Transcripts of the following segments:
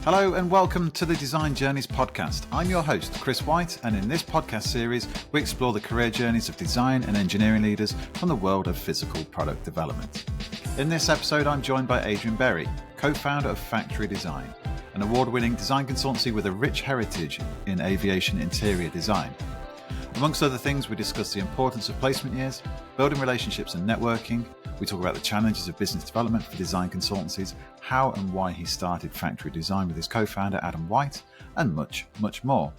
Hello and welcome to the Design Journeys podcast. I'm your host, Chris Whyte, and in this podcast series, we explore the career journeys of design and engineering leaders from the world of physical product development. In this episode, I'm joined by Adrian Berry, co-founder of Factory Design, an award-winning design consultancy with a rich heritage in aviation interior design. Amongst other things, we discuss the importance of placement years, building relationships and networking. We talk about the challenges of business development for design consultancies, how and why he started Factory Design with his co-founder Adam White, and much, much more.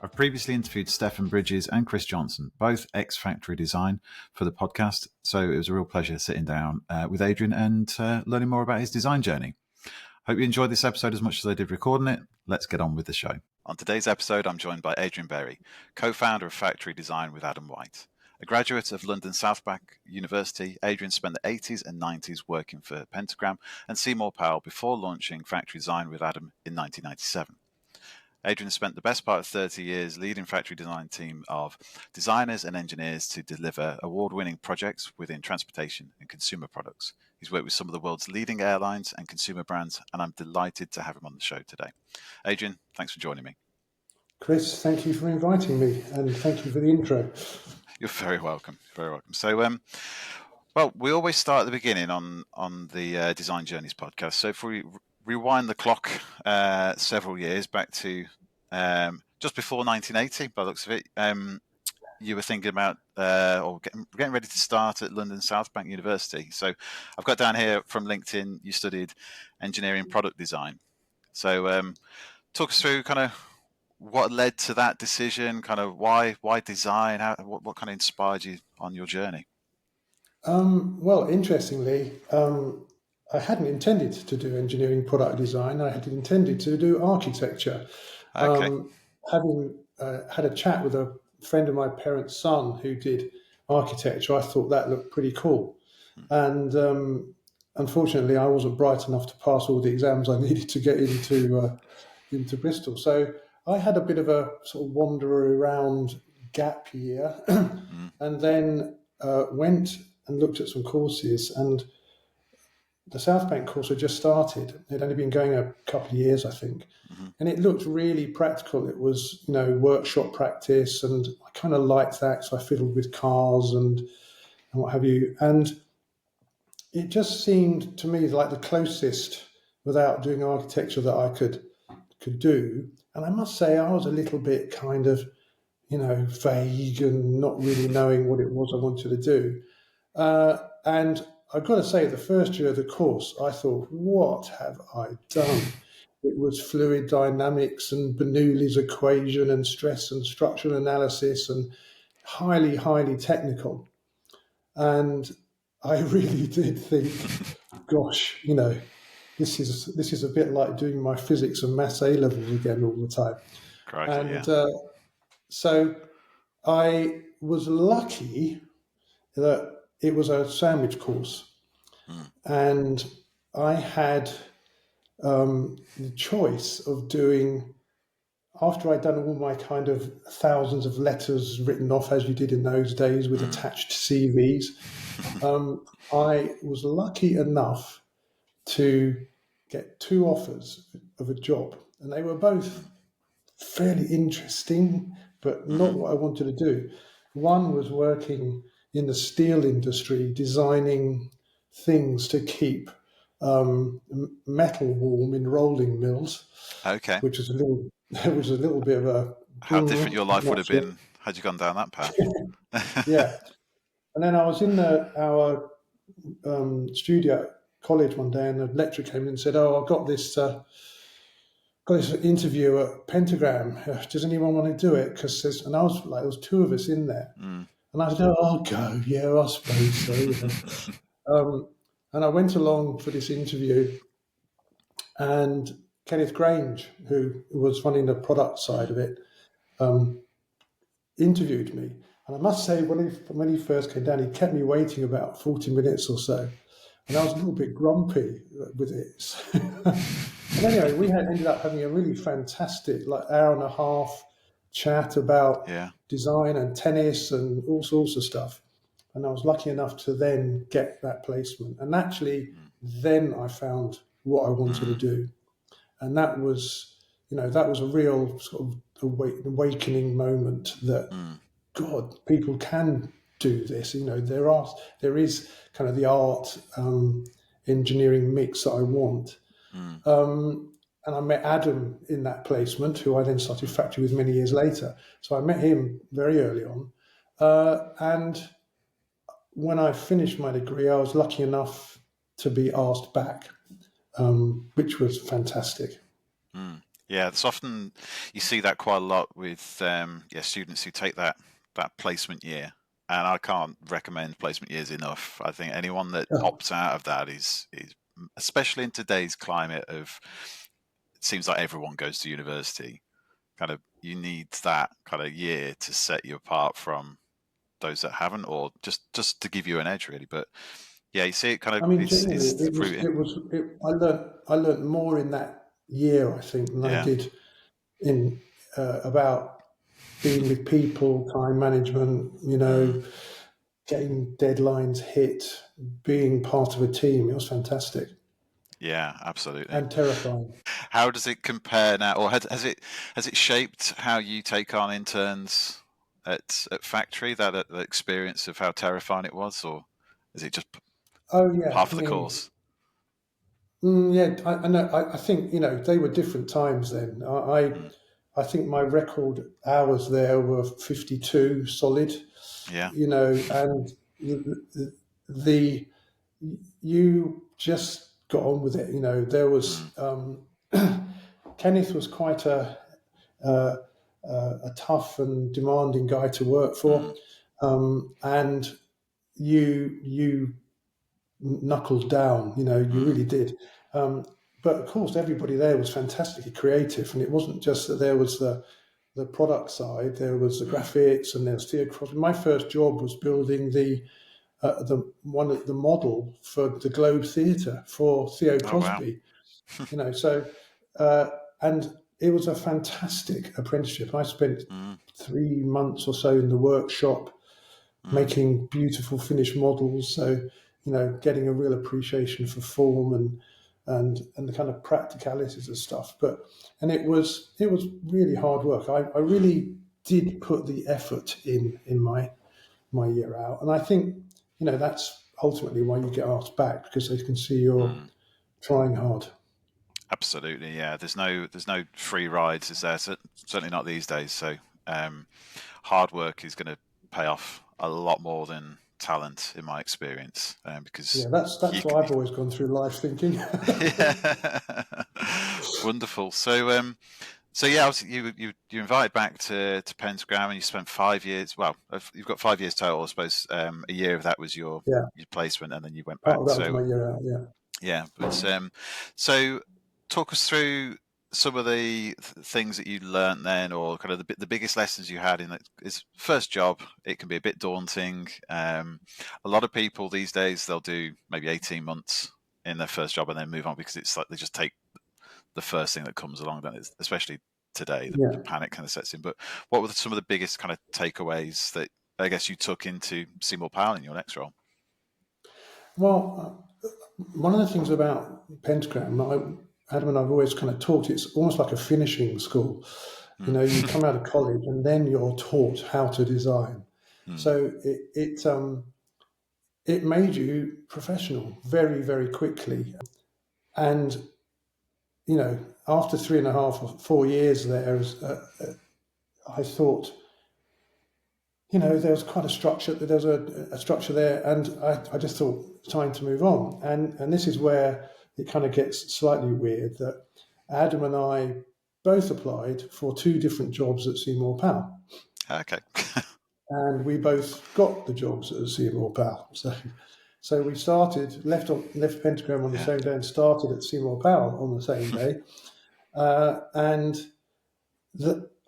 I've previously interviewed Stefan Bridges and Chris Johnson, both ex-Factory Design, for the podcast, so it was a real pleasure sitting down with Adrian and learning more about his design journey. Hope you enjoyed this episode as much as I did recording it. Let's get on with the show. On today's episode, I'm joined by Adrian Berry, co-founder of Factory Design with Adam White. A graduate of London South Bank University, Adrian spent the 80s and 90s working for Pentagram and Seymour Powell before launching Factory Design with Adam in 1997. Adrian spent the best part of 30 years leading Factory Design team of designers and engineers to deliver award-winning projects within transportation and consumer products. He's worked with some of the world's leading airlines and consumer brands, and I'm delighted to have him on the show today. Adrian, thanks for joining me. Chris, thank you for inviting me, and thank you for the intro. You're very welcome. Very welcome. So, well, we always start at the beginning on the Design Journeys podcast. So if we rewind the clock several years back to just before 1980, by the looks of it, you were thinking about or getting ready to start at London South Bank University. So I've got down here from LinkedIn, you studied engineering product design. So talk us through kind of what led to that decision, kind of why design, what kind of inspired you on your journey? Well, interestingly, I hadn't intended to do engineering product design. I had intended to do architecture. Okay. Having had a chat with a friend of my parents' son who did architecture, I thought that looked pretty cool. And unfortunately, I wasn't bright enough to pass all the exams I needed to get into Bristol. So I had a bit of a sort of wander around gap year and then went and looked at some courses, and the South Bank course had just started. It'd only been going a couple of years, I think. And it looked really practical. It was, workshop practice, and I kind of liked that, so I fiddled with cars and what have you. And it just seemed to me like the closest, without doing architecture, that I could do. And I must say, I was a little bit kind of, vague and not really knowing what it was I wanted to do. And I've got to say, the first year of the course, I thought, what have I done? It was fluid dynamics and Bernoulli's equation and stress and structural analysis and highly, highly technical. And I really did think, gosh, this is a bit like doing my physics and maths A-levels again all the time. Crikey, and yeah. So I was lucky that it was a sandwich course. And I had the choice of doing, after I'd done all my kind of thousands of letters written off, as you did in those days with attached CVs, I was lucky enough to get 2 offers of a job, and they were both fairly interesting, but not what I wanted to do. One was working in the steel industry, designing things to keep metal warm in rolling mills. Okay. Which was a little bit of a. How different your life would have been had you gone down that path. Yeah, and then I was in our studio at college one day, and the lecturer came in and said, "Oh, I've got this interview at Pentagram. Does anyone want to do it?" And I was like, there was 2 of us in there, and I said, "Oh, I'll go. Yeah, I suppose so." And I went along for this interview, and Kenneth Grange, who was running the product side of it, interviewed me. And I must say, when he first came down, he kept me waiting about 40 minutes or so. And I was a little bit grumpy with it. And anyway, we ended up having a really fantastic, hour and a half chat about design and tennis and all sorts of stuff. And I was lucky enough to then get that placement. And actually, then I found what I wanted to do. and that was, that was a real sort of awakening moment that God, people can do this. There is kind of the art engineering mix that I want. And I met Adam in that placement, who I then started factory with many years later. So I met him very early on. And when I finished my degree, I was lucky enough to be asked back, which was fantastic. Yeah, it's often, you see that quite a lot with students who take that placement year. And I can't recommend placement years enough. I think anyone that opts out of that is especially in today's climate of, it seems like everyone goes to university, kind of, you need that kind of year to set you apart from those that haven't, or just to give you an edge, really. But yeah, you see it kind of, I mean, it's generally, I learned more in that year, I think, than I did in about being with people, time management, getting deadlines hit, being part of a team. It was fantastic. Yeah, absolutely. And terrifying. How does it compare now, or has it shaped how you take on interns at factory? That the experience of how terrifying it was, or is it just half of the course? Yeah, I know. I think they were different times then. I think my record hours there were 52 solid. Yeah. And you just got on with it. There was Kenneth was quite a tough and demanding guy to work for, and you knuckled down. You really did. But of course, everybody there was fantastically creative, and it wasn't just that there was the product side. There was the graphics, and there was Theo Crosby. My first job was building the model for the Globe Theatre for Theo Crosby. Wow. And it was a fantastic apprenticeship. I spent 3 months or so in the workshop making beautiful finished models. So, getting a real appreciation for form and the kind of practicalities of stuff. And it was really hard work. I really did put the effort in my year out. And I think, that's ultimately why you get asked back, because they can see you're trying hard. Absolutely, yeah. There's no free rides, is there? Certainly not these days. So hard work is going to pay off a lot more than talent, in my experience. Because that's what I've always gone through life thinking. Yeah. Wonderful. So yeah, obviously you invited back to Pentagram, and you spent 5 years. Well, you've got 5 years total, I suppose. A year of that was your placement, and then you went back. Part of that was my year out. Yeah. Yeah, but so talk us through some of the things that you learned then, or kind of the biggest lessons you had in that. Is first job, it can be a bit daunting. A lot of people these days, they'll do maybe 18 months in their first job and then move on, because it's like they just take the first thing that comes along. Then, especially today, the panic kind of sets in. But what were some of the biggest kind of takeaways that I guess you took into Seymour Powell in your next role? Well, one of the things about Pentagram, Adam and I've always kind of talked, it's almost like a finishing school. You come out of college and then you're taught how to design. So it made you professional very, very quickly. And, after 3.5 or 4 years there, I thought, there was quite a structure. There was a structure there, and I just thought it's time to move on. And this is where it kind of gets slightly weird, that Adam and I both applied for 2 different jobs at Seymour Powell. Okay. And we both got the jobs at Seymour Powell. So we left Pentagram on the same day and started at Seymour Powell on the same day.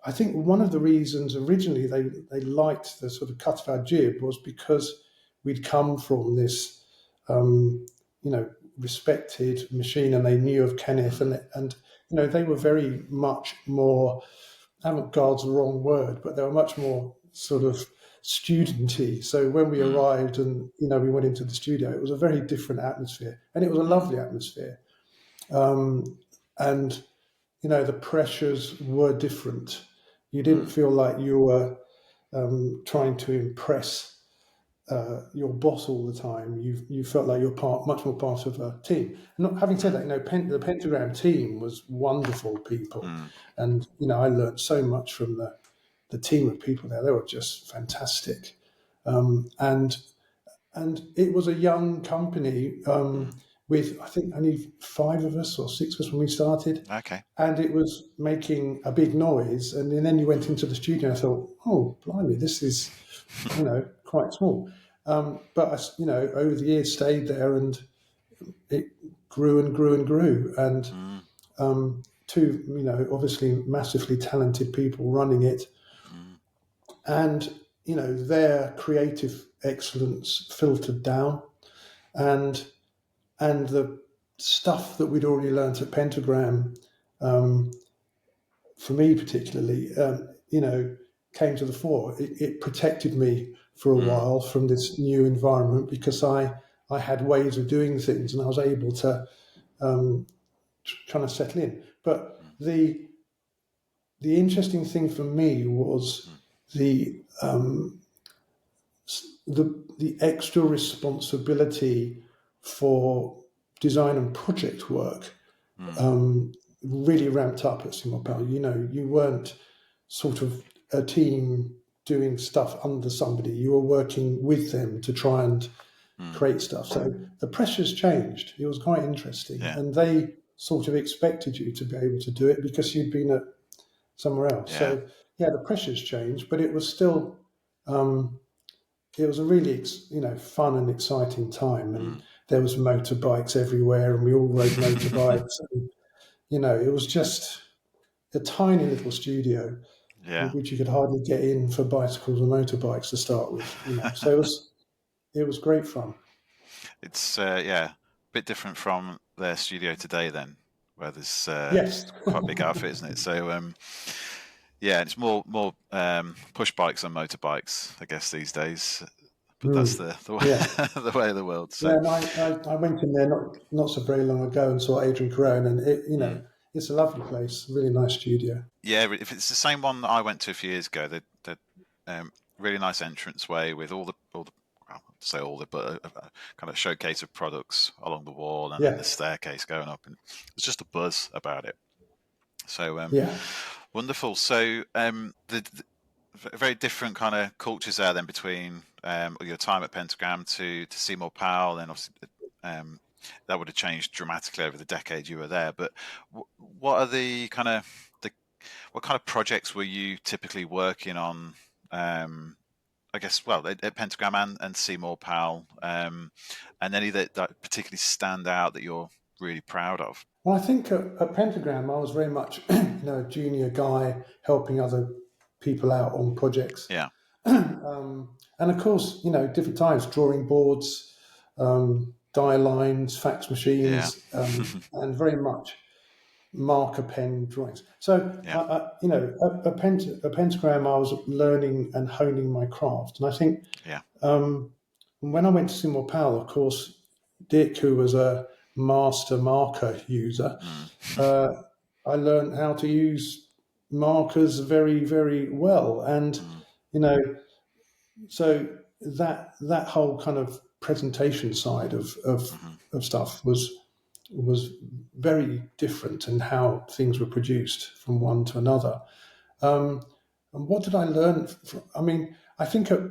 I think one of the reasons originally they liked the sort of cut of our jib was because we'd come from this, respected machine, and they knew of Kenneth, and they were very much more, avant-garde's the wrong word, but they were much more sort of studenty. So when we arrived and we went into the studio, it was a very different atmosphere, and it was a lovely atmosphere. And the pressures were different. You didn't feel like you were trying to impress your boss all the time. You felt like you're much more part of a team. Not having said that, the Pentagram team was wonderful people, and I learned so much from the team of people there. They were just fantastic, and it was a young company with, I think, only 5 of us or 6 of us when we started. Okay. And it was making a big noise. And then you went into the studio and I thought, oh, blimey, this is, quite small. But I, over the years stayed there, and it grew and grew and grew. And two, obviously massively talented people running it. And, their creative excellence filtered down. And the stuff that we'd already learnt at Pentagram, for me particularly, came to the fore. It protected me for a while from this new environment, because I had ways of doing things, and I was able to kind of settle in. But the interesting thing for me was the extra responsibility for design and project work really ramped up at Seymour Powell. You weren't sort of a team doing stuff under somebody. You were working with them to try and create stuff. So the pressures changed. It was quite interesting. And they sort of expected you to be able to do it because you'd been at somewhere else. So, the pressures changed, but it was still... it was a really, fun and exciting time, and there was motorbikes everywhere, and we all rode motorbikes. And, it was just a tiny little studio, which you could hardly get in for bicycles and motorbikes to start with. So it was great fun. It's a bit different from their studio today, then, where there's quite a big outfit, isn't it? So. It's more push bikes than motorbikes, I guess, these days. But that's the way, the way of the world. So. And I went in there not so very long ago and saw Adrian Berry, and it's a lovely place, really nice studio. Yeah, if it's the same one that I went to a few years ago, the really nice entranceway with all the but a kind of showcase of products along the wall, and then the staircase going up, and there's just a buzz about it. So wonderful. So the very different kind of cultures there then between your time at Pentagram to Seymour Powell, and obviously that would have changed dramatically over the decade you were there. But what are what kind of projects were you typically working on? I guess, at Pentagram and Seymour Powell, and any that particularly stand out that you're really proud of? Well, I think at Pentagram, I was very much a junior guy helping other people out on projects. Yeah. And of course, different times, drawing boards, die lines, fax machines, and very much marker pen drawings. So, at Pentagram, I was learning and honing my craft. And I think when I went to Seymour Powell, of course, Dick, who was a master marker user, I learned how to use markers very, very well. And, so that whole kind of presentation side of stuff was very different in how things were produced from one to another. And what did I learn? I think at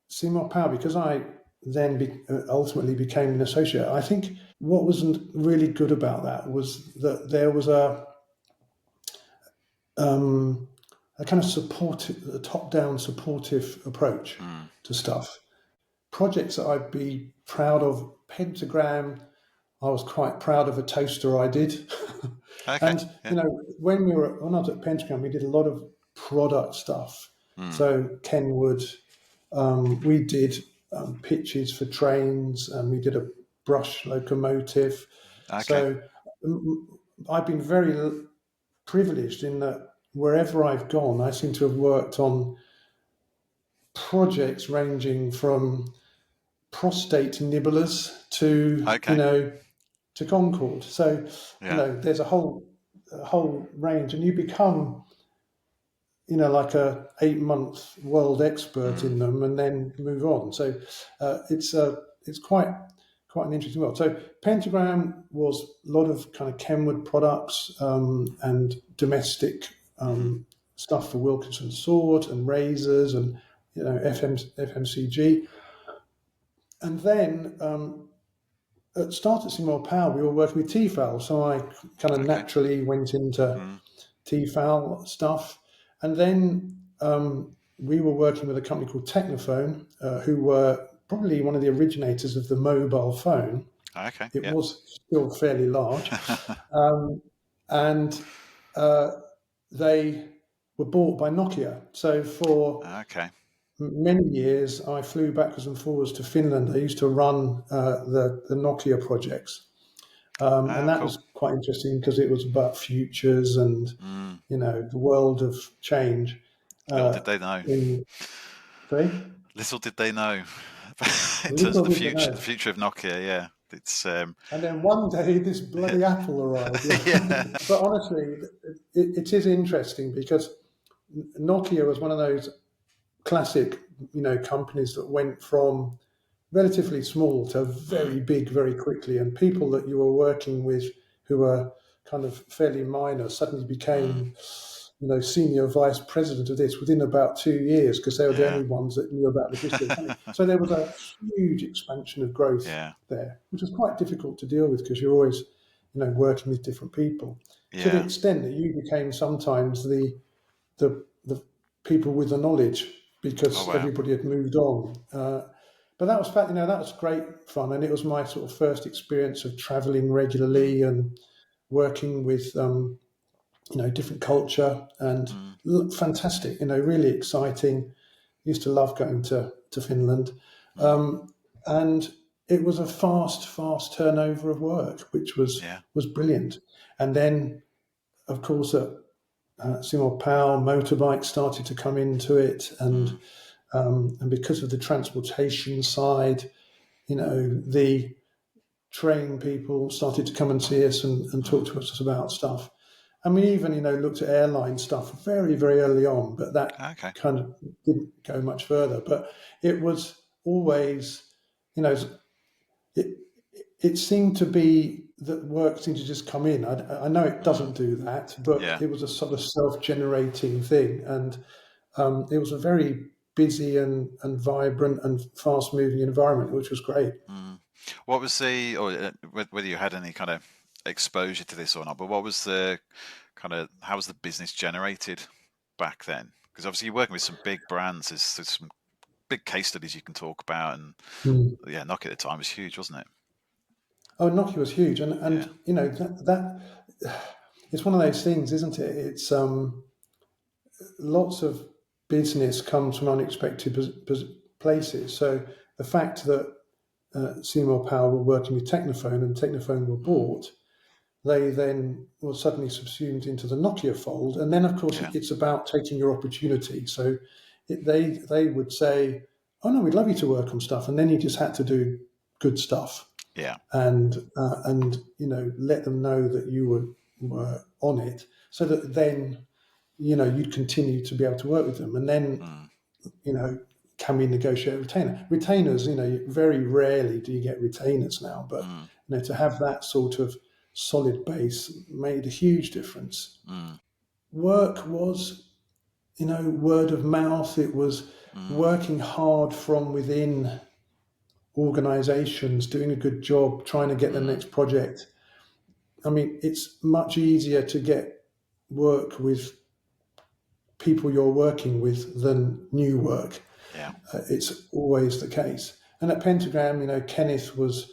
Seymour Powell, because I then ultimately became an associate, I think what wasn't really good about that was that there was a kind of supportive, a top-down supportive approach to stuff. Projects that I'd be proud of, Pentagram, I was quite proud of a toaster I did. Okay. And, when I was at Pentagram, we did a lot of product stuff. So Kenwood, we did pitches for trains, and we did a brush locomotive. Okay. So I've been very privileged in that wherever I've gone, I seem to have worked on projects ranging from prostate nibblers to, to Concorde. So, there's a whole a whole range, and you become, like a 8-month world expert in them, and then move on. So it's quite an interesting world. So Pentagram was a lot of kind of Kenwood products and domestic stuff for Wilkinson Sword and razors and FMCG. And then at start at Seymour Powell, we were working with Tefal, so I kind of naturally went into Tefal stuff. And then we were working with a company called Technophone, who were probably one of the originators of the mobile phone. Okay. It was still fairly large. And they were bought by Nokia. So for many years, I flew backwards and forwards to Finland. I used to run the Nokia projects. And that was quite interesting because it was about futures and, the world of change. Little did they know. Little did they know in terms of the future of Nokia, yeah. It's and then one day this bloody Apple arrived. But honestly, it is interesting because Nokia was one of those classic, companies that went from relatively small to very big very quickly, and people that you were working with who were kind of fairly minor suddenly became senior vice president of this within about 2 years, because they were the only ones that knew about the history of the company. So there was a huge expansion of growth there, which was quite difficult to deal with because you're always working with different people, to the extent that you became sometimes the people with the knowledge because everybody had moved on. But that was that was great fun, and it was my sort of first experience of traveling regularly and working with different culture, and fantastic, really exciting. Used to love going to Finland, and it was a fast turnover of work, which was brilliant. And then, of course, at Seymour Powell, motorbikes started to come into it, and because of the transportation side, the train people started to come and see us and talk to us about stuff. And we even, looked at airline stuff very, very early on, but that kind of didn't go much further. But it was always, it seemed to be that work seemed to just come in. I know it doesn't do that, but it was a sort of self-generating thing. And it was a very busy and vibrant and fast-moving environment, which was great. What was whether you had any kind of exposure to this or not, but what was how was the business generated back then? Because obviously you're working with some big brands. There's some big case studies you can talk about, and Nokia at the time was huge, wasn't it? Oh, Nokia was huge, and that it's one of those things, isn't it? It's lots of business comes from unexpected places. So the fact that Seymour Powell were working with Technophone, and Technophone were bought, they then were suddenly subsumed into the Nokia fold. And then, of course, it's about taking your opportunity. So they would say, "Oh no, we'd love you to work on stuff," and then you just had to do good stuff. And let them know that you were on it, so that then you'd continue to be able to work with them. And then can we negotiate a retainer? Retainers, very rarely do you get retainers now, but to have that sort of solid base made a huge difference. Work was word of mouth. It was working hard from within organizations, doing a good job, trying to get the next project. I mean, it's much easier to get work with people you're working with than new work. It's always the case. And at Pentagram, Kenneth was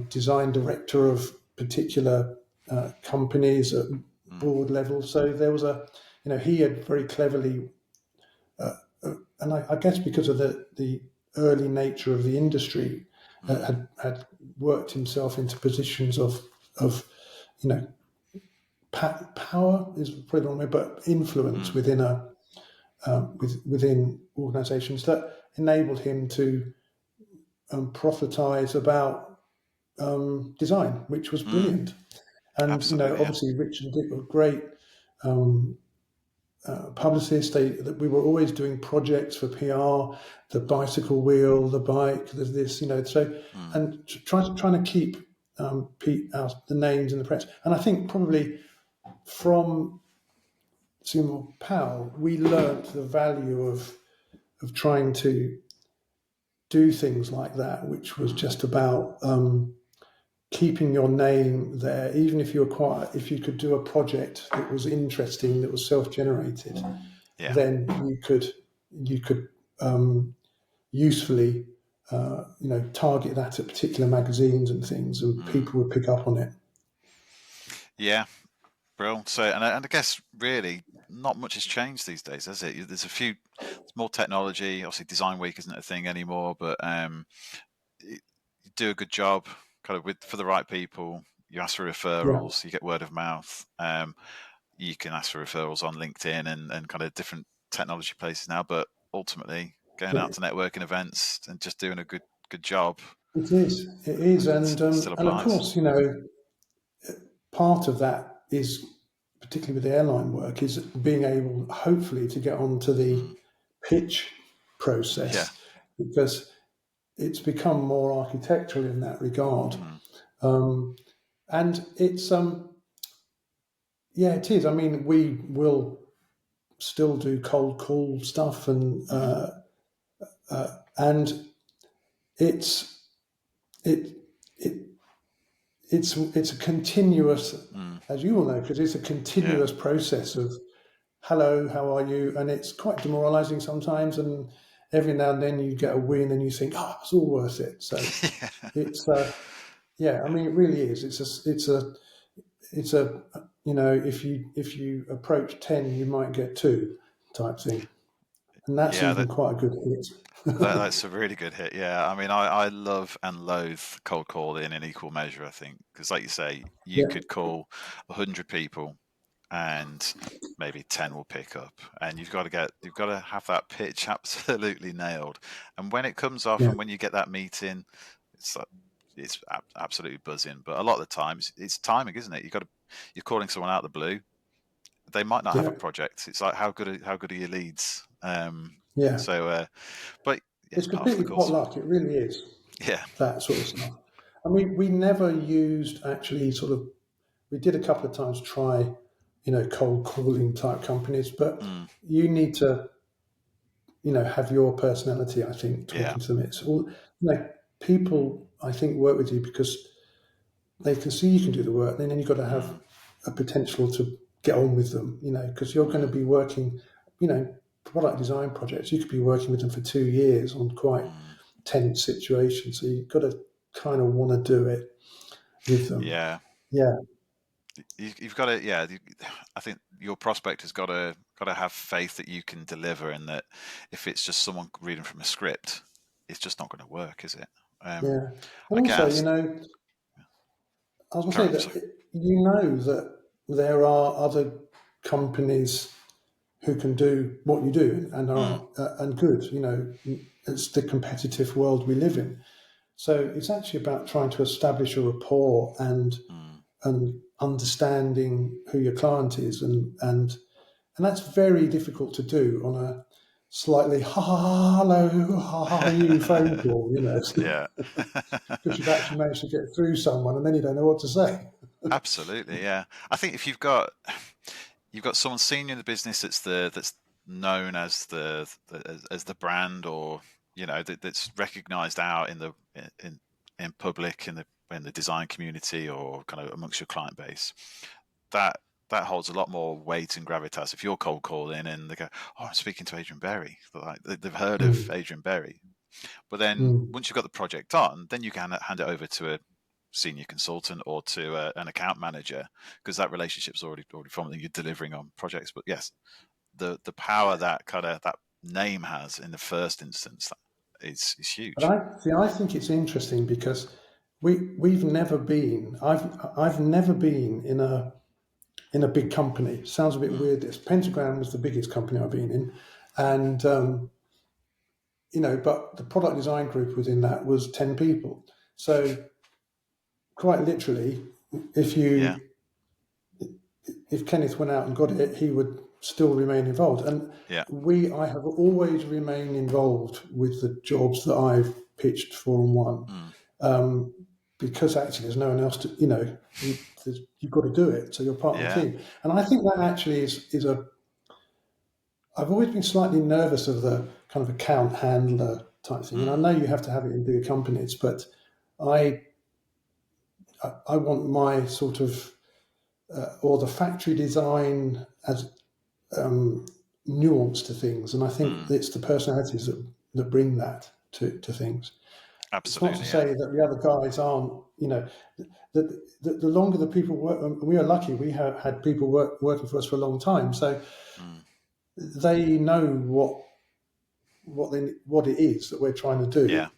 design director of particular companies at board level. So there was he had very cleverly, and I guess because of the early nature of the industry, had worked himself into positions of power is probably the wrong way, but influence within within organisations that enabled him to prophetise about design, which was brilliant. And Absolutely, yeah. obviously, Rich and Dick were great publicists. That we were always doing projects for PR, the bicycle wheel, the bike, there's this, so, and trying to keep the names in the press. And I think probably from Seymour Powell, we learnt the value of trying to do things like that, which was just about keeping your name there, even if if you could do a project that was interesting, that was self-generated, Yeah. then you could usefully target that at particular magazines and things, and people would pick up on it. Yeah, brilliant. So, and I guess really not much has changed these days, has it? There's more technology. Obviously, Design Week isn't a thing anymore, but you do a good job, kind of for the right people. You ask for referrals, you get word of mouth. You can ask for referrals on LinkedIn and kind of different technology places now, but ultimately going out to networking events and just doing a good job. It is, Still and of applies. course, part of that is, particularly with the airline work, is being able, hopefully, to get onto the pitch process, because it's become more architectural in that regard. And it's it is. I mean, we will still do cold call stuff, and it's a continuous, as you all know, because it's a continuous process of hello, how are you, and it's quite demoralizing sometimes, and every now and then you get a win and you think, oh, it's all worth it. So it's I mean, it really is. It's a if you approach 10, you might get 2 type thing, and that's even quite a good hit. That's a really good hit. Yeah, I mean, I love and loathe cold calling in equal measure. I think because, like you say, you could call 100 people, and maybe 10 will pick up, and you've got to have that pitch absolutely nailed. And when it comes off, and when you get that meeting, it's absolutely buzzing. But a lot of the times, it's timing, isn't it? You're calling someone out of the blue. They might not have a project. It's like how good are your leads? So, but It's part of the completely pot course. luck. It really is. Yeah. That sort of stuff. I mean, we never used actually we did a couple of times try, cold calling type companies, but you need to, have your personality, I think, talking to them. It's all, people, I think, work with you because they can see you can do the work, and then you've got to have a potential to get on with them, because you're going to be working, product design projects. You could be working with them for 2 years on quite tense situations. So you've got to kind of want to do it with them. Yeah. Yeah. You've got to. Yeah. I think your prospect has got to have faith that you can deliver, and that if it's just someone reading from a script, it's just not going to work, is it? And I also, guess. I was going to say that that there are other companies who can do what you do and are and good. It's the competitive world we live in. So it's actually about trying to establish a rapport and understanding who your client is, and that's very difficult to do on a slightly hello, how are you phone call, Yeah. because you've actually managed to get through someone and then you don't know what to say. Absolutely. Yeah. I think if you've got someone senior in the business that's known as the brand, or that's recognized out in public, in the design community, or kind of amongst your client base, that holds a lot more weight and gravitas. If you're cold calling and they go, oh, I'm speaking to Adrian Berry, like they've heard of Adrian Berry, but then once you've got the project on, then you can hand it over to a senior consultant or to an account manager, because that relationship's already formed and you're delivering on projects. But yes, the power that that name has in the first instance is huge. But I think it's interesting because we've never been. I've never been in a big company. Sounds a bit weird. This Pentagram was the biggest company I've been in, and but the product design group within that was 10 people. So quite literally, if you if Kenneth went out and got it, he would still remain involved. And Yeah. I have always remained involved with the jobs that I've pitched for and won, because actually there's no one else to, you've got to do it. So you're part of the Yeah. team. And I think that actually is I've always been slightly nervous of the kind of account handler type thing. And I know you have to have it in bigger companies, but I want my sort of, or the factory design as nuance to things. And I think it's the personalities that bring that to things. Absolutely. It's not to say that the other guys aren't, the longer the people work, and we are lucky, we have had people working for us for a long time. So they know what it is that we're trying to do. Yeah.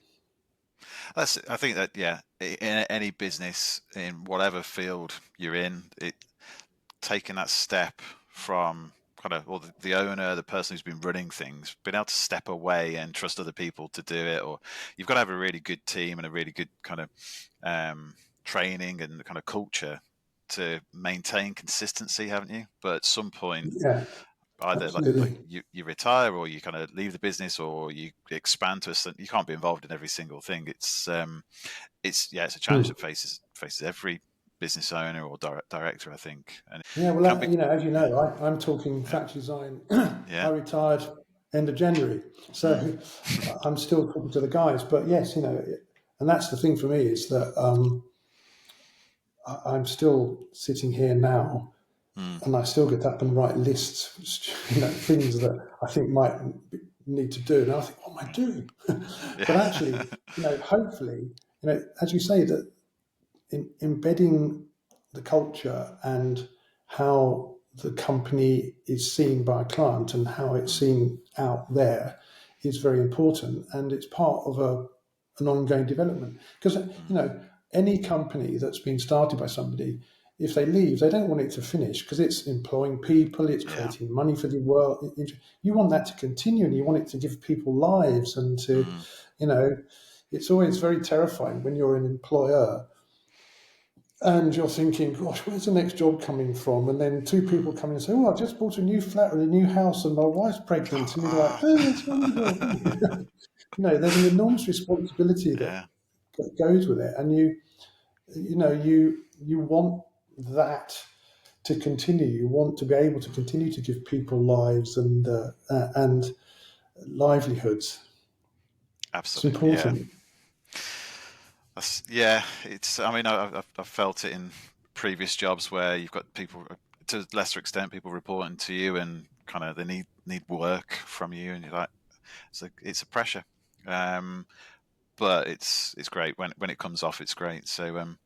I think that, in any business, in whatever field you're in, taking that step from kind of, or the owner, the person who's been running things, being able to step away and trust other people to do it, or you've got to have a really good team and a really good kind of training and kind of culture to maintain consistency, haven't you? But at some point, either like you retire, or you kind of leave the business, or you expand to a. You can't be involved in every single thing. It's a challenge that faces every business owner or director, I think. And as you know, I'm talking factory design. I retired end of January, so I'm still talking to the guys. But yes, and that's the thing for me, is that I'm still sitting here now, and I still get up and write lists, things that I think might need to do, and I think, what am I doing? But actually, hopefully, as you say, that embedding the culture and how the company is seen by a client and how it's seen out there is very important, and it's part of an ongoing development. Because any company that's been started by somebody, if they leave, they don't want it to finish, because it's employing people, it's creating money for the world. You want that to continue, and you want it to give people lives, and to, it's always very terrifying when you're an employer and you're thinking, gosh, where's the next job coming from? And then two people come in and say, oh, I've just bought a new flat or a new house and my wife's pregnant. And you're like, oh, it's wonderful. There's an enormous responsibility that goes with it. And you want that to continue. You want to be able to continue to give people lives and livelihoods. Absolutely. It's important. It's. I mean, I've felt it in previous jobs where you've got people, to a lesser extent, people reporting to you, and kind of they need work from you, and you're like, it's a pressure, but it's great when it comes off. It's great. So,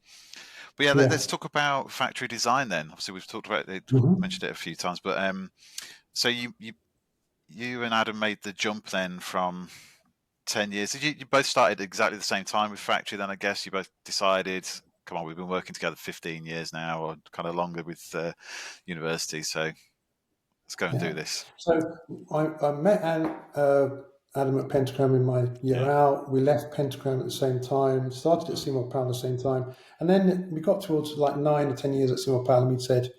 let's talk about factory design then. Obviously, we've talked about it, mentioned it a few times, but so you and Adam made the jump then from 10 years. Did you both started exactly the same time with factory then? I guess you both decided, come on, we've been working together 15 years now, or kind of longer with university, so let's go and do this. So I met Adam at Pentagram in my year out. We left Pentagram at the same time, started at Seymour Powell at the same time, and then we got towards like 9 or 10 years at Seymour Powell, and we said,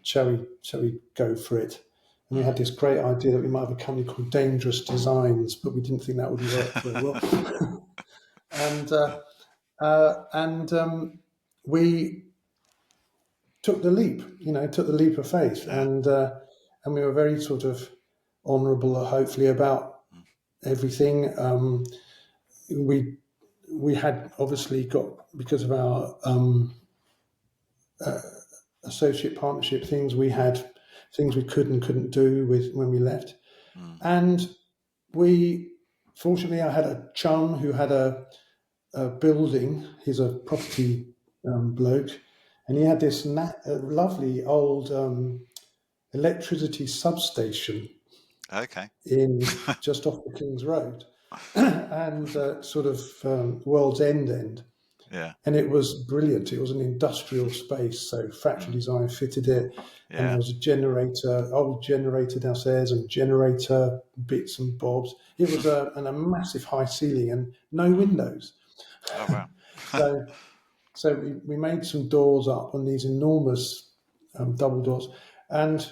shall we go for it? And we had this great idea that we might have a company called Dangerous Designs, but we didn't think that would work very well. and we took the leap, took the leap of faith, and we were very sort of honourable, hopefully, about everything. We had obviously got, because of our associate partnership things, we had things we could and couldn't do with when we left. And fortunately, I had a chum who had a building. He's a property bloke, and he had this lovely old electricity substation. Okay. In just off the King's Road, and sort of World's End. Yeah. And it was brilliant. It was an industrial space, so factory design fitted it. Yeah. And there was a generator, old generator downstairs, and generator bits and bobs. It was a massive high ceiling and no windows. Oh wow! So we made some doors up on these enormous double doors, and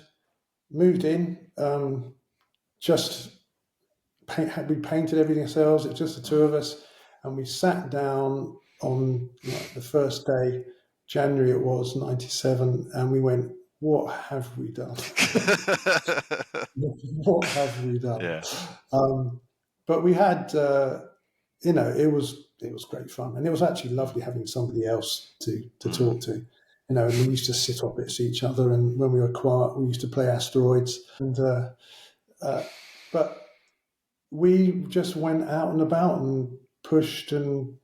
moved in. We painted everything ourselves. It's just the two of us, and we sat down on the first day, January it was, 97, and we went, what have we done? What have we done? Yeah. But we had, it was great fun, and it was actually lovely having somebody else to talk to. And we used to sit opposite each other, and when we were quiet, we used to play asteroids. And but we just went out and about and pushed and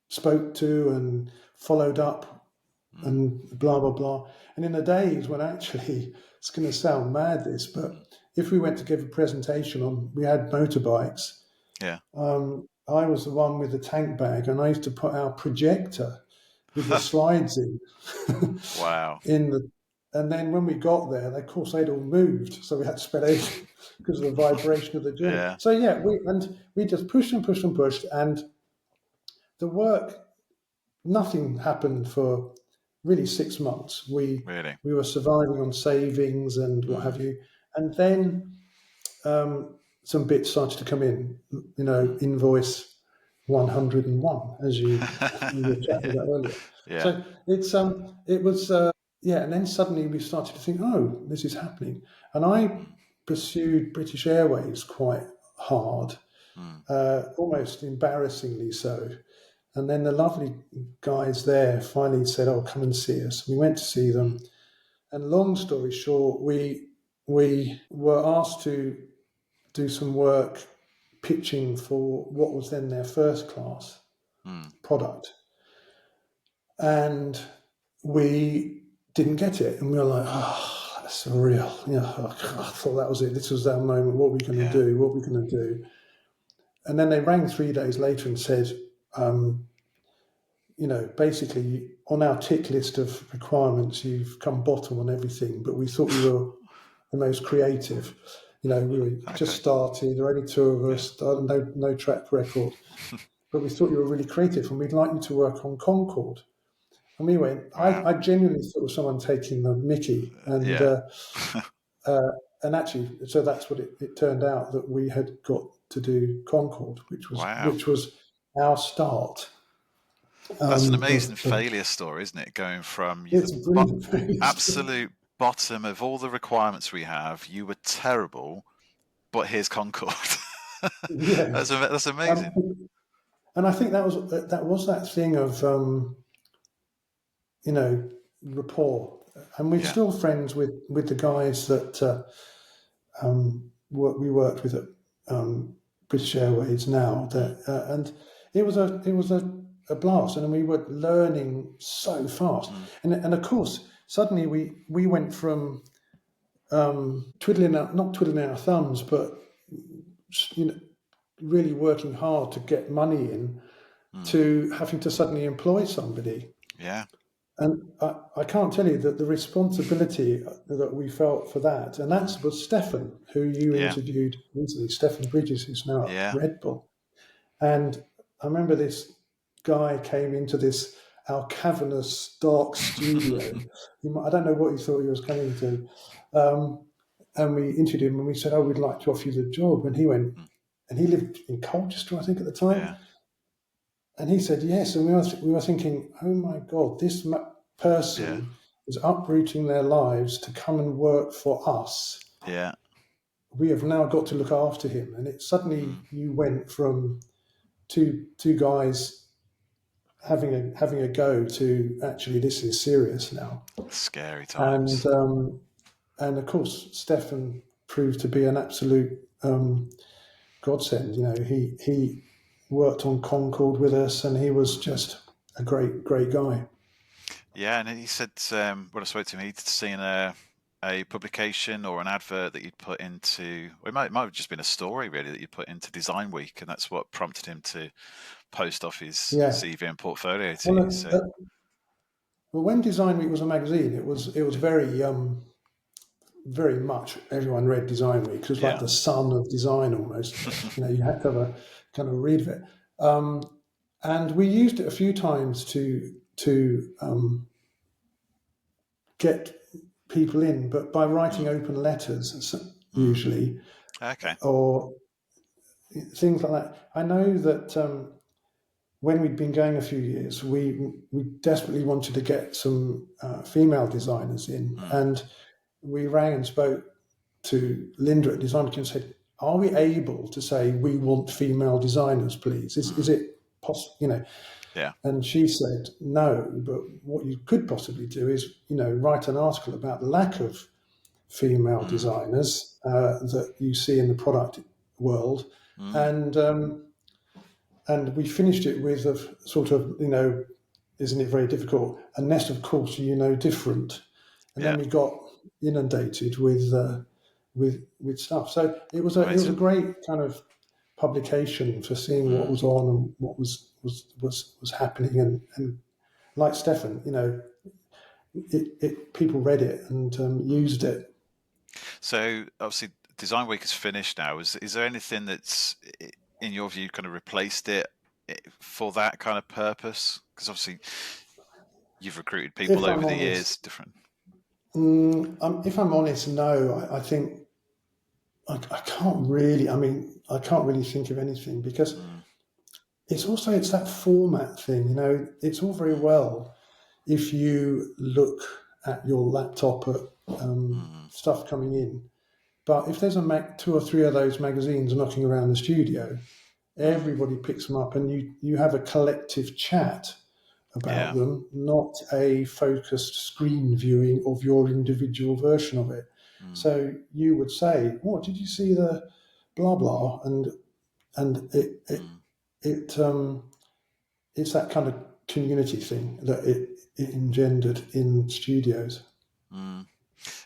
spoke to and followed up and blah, blah, blah. And in the days when actually, it's going to sound mad this, but if we went to give a presentation we had motorbikes. Yeah. I was the one with the tank bag, and I used to put our projector with the slides in. Wow. And then when we got there, of course, they'd all moved, so we had to spend ages because of the vibration of the journey. Yeah. So we just pushed and pushed and pushed, and the work, nothing happened for really 6 months. We were surviving on savings and what have you, and then some bits started to come in. Invoice 101, as you were chatting about earlier. Yeah. So it was. And then suddenly we started to think, oh, this is happening. And I pursued British Airways quite hard, almost embarrassingly so. And then the lovely guys there finally said, oh, come and see us. We went to see them. And long story short, we were asked to do some work pitching for what was then their first class product. And we didn't get it, and we were like, oh, that's surreal. I thought that was it. This was our moment. What are we going to do? What are we going to do? And then they rang 3 days later and said, basically on our tick list of requirements, you've come bottom on everything, but we thought you were the most creative. We were just started, there were only two of us, no track record, but we thought you were really creative, and we'd like you to work on Concorde. And we went, I genuinely thought it was someone taking the mickey. And and actually, so that's what it turned out, that we had got to do Concorde, which was our start. That's an amazing failure story, isn't it? Going from the absolute bottom of all the requirements we have, you were terrible, but here's Concorde. That's amazing. And I think that was that thing of rapport, and we're still friends with the guys that we worked with at British Airways now. And it was a blast, and we were learning so fast. And of course, suddenly we went from not twiddling our thumbs, but really working hard to get money in, to having to suddenly employ somebody. Yeah. And I can't tell you that the responsibility that we felt for that, and that was Stefan, who you interviewed recently, Stefan Bridges, who's now at Red Bull. And I remember this guy came into our cavernous, dark studio. I don't know what he thought he was coming to. And we interviewed him, and we said, oh, we'd like to offer you the job. And he went, and he lived in Colchester, I think, at the time. Yeah. And he said yes, and we were thinking, oh my God, this person is uprooting their lives to come and work for us. Yeah. We have now got to look after him. And it suddenly you went from two guys having a go to actually this is serious now. Scary times. And of course, Stefan proved to be an absolute godsend. He worked on Concorde with us, and he was just a great guy. Yeah, and he said when I spoke to him, he'd seen a publication or an advert that you'd put into, or it might have just been a story really that you put into Design Week, and that's what prompted him to post off his CV and portfolio to you. Well, when Design Week was a magazine, it was very very much everyone read Design Week. It was like the sun of design almost. You had to have a kind of read of it. And we used it a few times to get people in, but by writing open letters, usually, Okay. or things like that. I know that when we'd been going a few years, we desperately wanted to get some female designers in, and we rang and spoke to Linda at Design and said, "Are we able to say we want female designers, please? Is it possible? You know?" Yeah. And she said, "No, but what you could possibly do is, write an article about the lack of female designers that you see in the product world." And we finished it with a sort of, isn't it very difficult? A nest of course, different. And then we got inundated with stuff. So it was a great kind of publication for seeing what was on and what was happening. And like Stefan, people read it and used it. So obviously Design Week is finished now. Is there anything that's, in your view, kind of replaced it for that kind of purpose? Because obviously you've recruited people over the years, different. If I'm honest, no. I think I can't really. I mean, I can't really think of anything because it's that format thing. It's all very well if you look at your laptop at stuff coming in, but if there's two or three of those magazines knocking around the studio, everybody picks them up, and you have a collective chat about them, not a focused screen viewing of your individual version of it. So you would say, "What did you see the blah blah?" And it's that kind of community thing that it engendered in studios.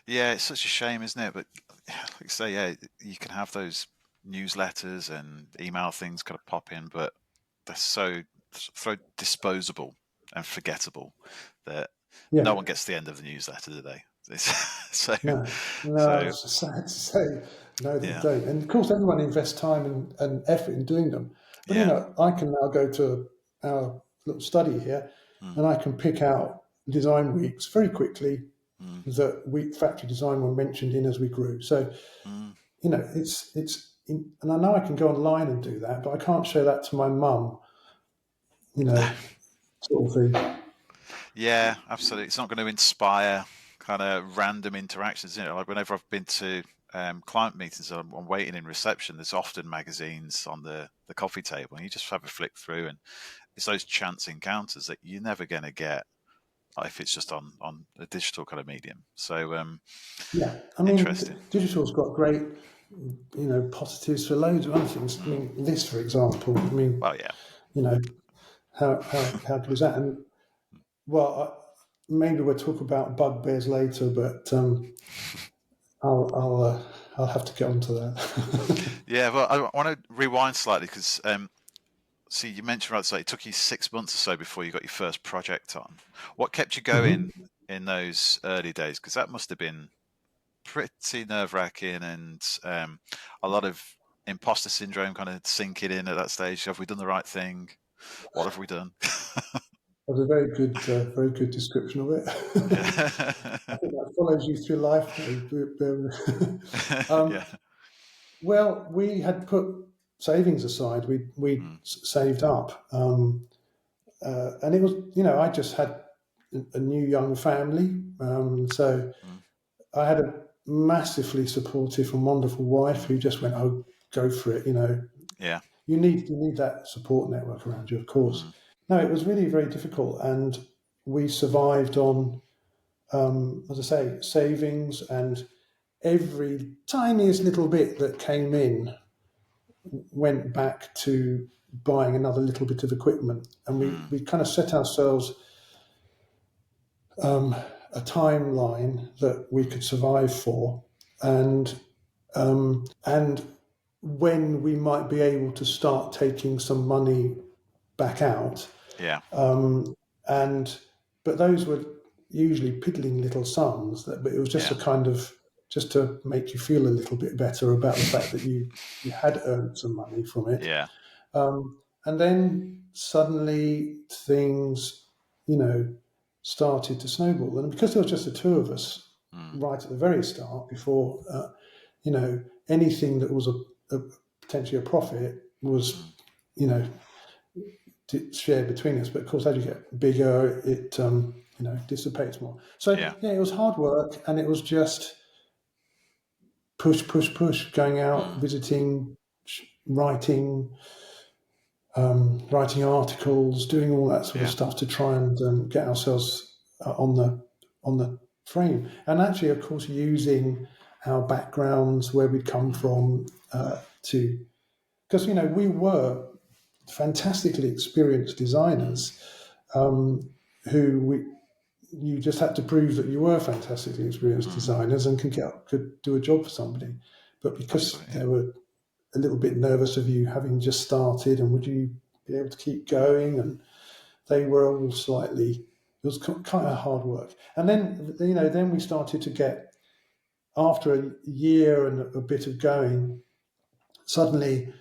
Yeah, it's such a shame, isn't it? But like you say, you can have those newsletters and email things kind of pop in, but they're so disposable and forgettable that no one gets to the end of the newsletter, do they? No, it's sad to say. No, they don't. And of course, everyone invests time and effort in doing them. But I can now go to our little study here, and I can pick out design weeks very quickly that factory design were mentioned in as we grew. So, and I know I can go online and do that, but I can't show that to my mum. Sort of thing. Yeah, absolutely. It's not going to inspire kind of random interactions. Like whenever I've been to client meetings, I'm waiting in reception, there's often magazines on the coffee table, and you just have a flick through, and it's those chance encounters that you're never going to get if it's just on a digital kind of medium. So I mean, interesting. Digital's got great positives for loads of other things. I mean, this, for example. I mean, well, yeah. How good is that? And maybe we'll talk about bugbears later, but I'll have to get onto that. Yeah, well, I want to rewind slightly because see, you mentioned right, so it took you 6 months or so before you got your first project on. What kept you going in those early days? Because that must have been pretty nerve-wracking and a lot of imposter syndrome kind of sinking in at that stage. Have we done the right thing? What have we done? That's a very good description of it. I think that follows you through life. Well, we had put savings aside. We saved up, and it was I just had a new young family, so I had a massively supportive and wonderful wife who just went, "Oh, go for it." Yeah. You need that support network around you, of course. No, it was really very difficult, and we survived on, as I say, savings, and every tiniest little bit that came in went back to buying another little bit of equipment. And we kind of set ourselves a timeline that we could survive for, and when we might be able to start taking some money back out. Yeah. But those were usually piddling little sums. But it was just a kind of just to make you feel a little bit better about the fact that you had earned some money from it. Yeah. And then suddenly things, started to snowball. And because there was just the two of us right at the very start, before anything that was potentially a profit was shared between us. But of course, as you get bigger, it dissipates more. So it was hard work, and it was just push, going out, visiting, writing articles, doing all that sort of stuff to try and get ourselves on the frame. And actually, of course, using our backgrounds, where we'd come from, because we were fantastically experienced designers who you just had to prove that you were fantastically experienced designers and could do a job for somebody. But because they were a little bit nervous of you having just started, and would you be able to keep going? And they were all it was kind of hard work. And then we started to get, after a year and a bit of going, suddenly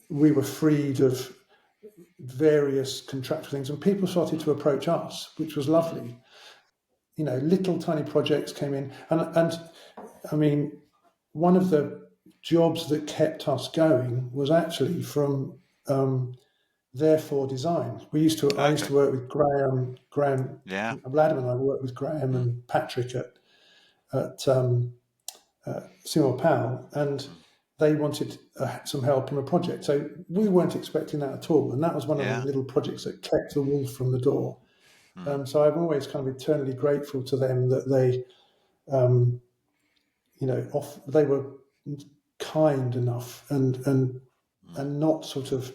we were freed of various contractual things, and people started to approach us, which was lovely. Little tiny projects came in, and I mean, one of the jobs that kept us going was actually from Therefore Design. I used to work with Graham. Ladham and I worked with Graham and Patrick at Seymour Powell, and they wanted some help on a project. So we weren't expecting that at all, and that was one of the little projects that kept the wolf from the door. So I'm always kind of eternally grateful to them that they, they were kind enough and not sort of,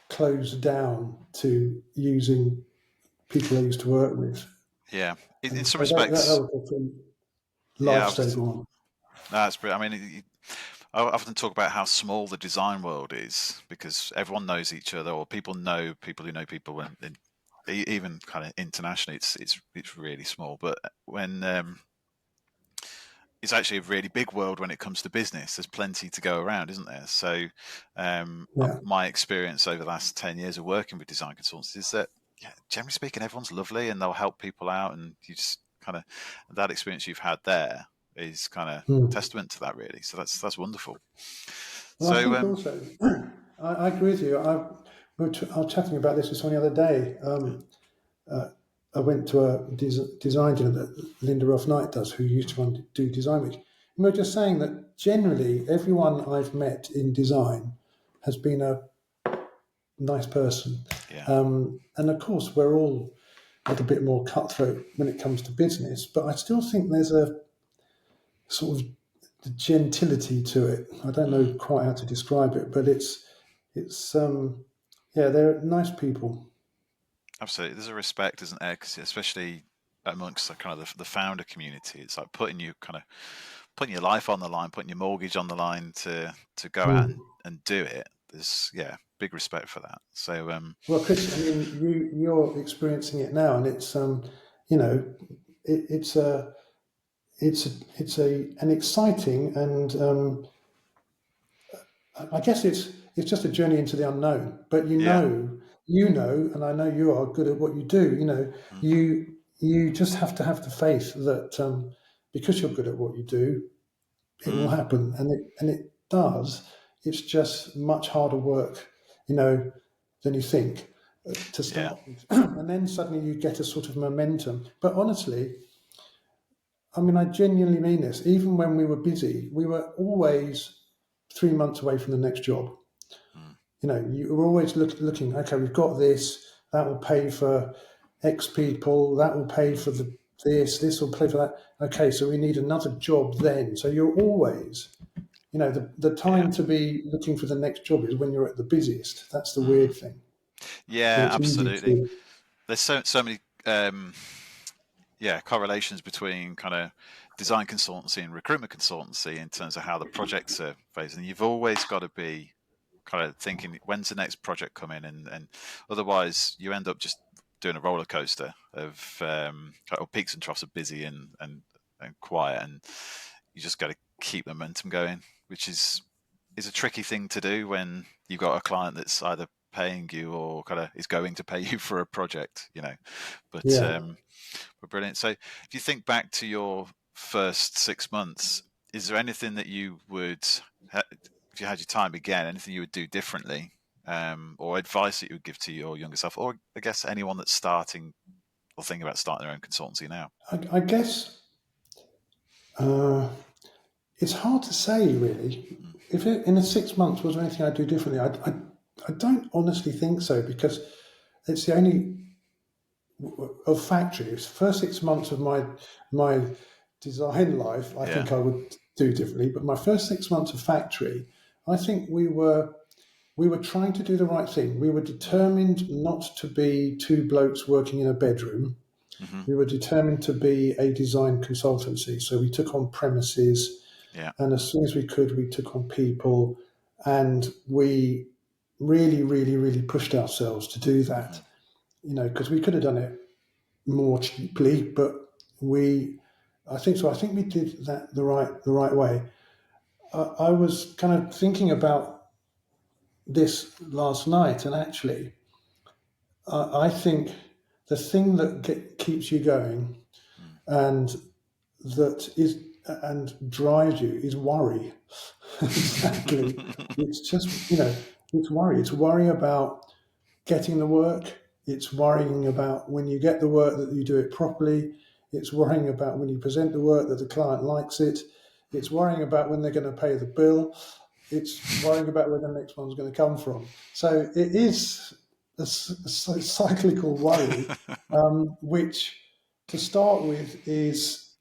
closed down to using people they used to work with. Yeah, in some respects, that was a lifesaver one. That's brilliant. I mean, I often talk about how small the design world is, because everyone knows each other, or people know people who know people, and even kind of internationally, it's really small. But when it's actually a really big world when it comes to business. There's plenty to go around, isn't there? So my experience over the last 10 years of working with design consultants is that, generally speaking, everyone's lovely and they'll help people out, and you just kind of, that experience you've had there is kind of testament to that, really. So that's wonderful. Well, I think also, I agree with you. I was chatting about this with someone the other day. I went to a design dinner that Linda Ruff Knight does, who used to do Design Week. And we were just saying that generally everyone I've met in design has been a nice person. And of course, we're all a little bit more cutthroat when it comes to business, but I still think there's a sort of gentility to it. I don't know quite how to describe it, but it's they're nice people. Absolutely, there's a respect, isn't there? 'Cause especially amongst the kind of the founder community, it's like putting your life on the line, putting your mortgage on the line to go out and do it. There's big respect for that. So well, Chris, I mean, you're experiencing it now, and it's it's an exciting, and I guess it's just a journey into the unknown. But you know, and I know you are good at what you do. You just have to have the faith that because you're good at what you do, it will happen, and it does. It's just much harder work, than you think to start with, and then suddenly you get a sort of momentum. But honestly, I mean, I genuinely mean this. Even when we were busy, we were always 3 months away from the next job. You were always looking, okay, we've got this, that will pay for X people, that will pay for this will pay for that. Okay, so we need another job then. So you're always, the time to be looking for the next job is when you're at the busiest. That's the weird thing. Yeah, absolutely. There's so many correlations between kind of design consultancy and recruitment consultancy in terms of how the projects are phased, and you've always got to be kind of thinking, when's the next project coming, and otherwise you end up just doing a roller coaster of peaks and troughs of busy and quiet, and you just got to keep momentum going, which is a tricky thing to do when you've got a client that's either paying you or kind of is going to pay you for a project, but Yeah. brilliant. So if you think back to your first 6 months, is there anything that you would, if you had your time again, anything you would do differently, or advice that you would give to your younger self, or I guess anyone that's starting or thinking about starting their own consultancy now? I guess it's hard to say, really. If in the 6 months was there anything I'd do differently, I don't honestly think so, because it's the only of factories. First 6 months of my design life, I think I would do differently. But my first 6 months of factory, I think we were trying to do the right thing. We were determined not to be two blokes working in a bedroom. Mm-hmm. We were determined to be a design consultancy. So we took on premises, and as soon as we could, we took on people, and we really, really, really pushed ourselves to do that. Because we could have done it more cheaply, but I think we did that the right way. I was kind of thinking about this last night, and actually, I think the thing that keeps you going and drives you is worry. Exactly. It's just, it's worry. It's worry about getting the work. It's worrying about when you get the work that you do it properly. It's worrying about when you present the work that the client likes it. It's worrying about when they're going to pay the bill. It's worrying about where the next one's going to come from. So it is a cyclical worry, which to start with is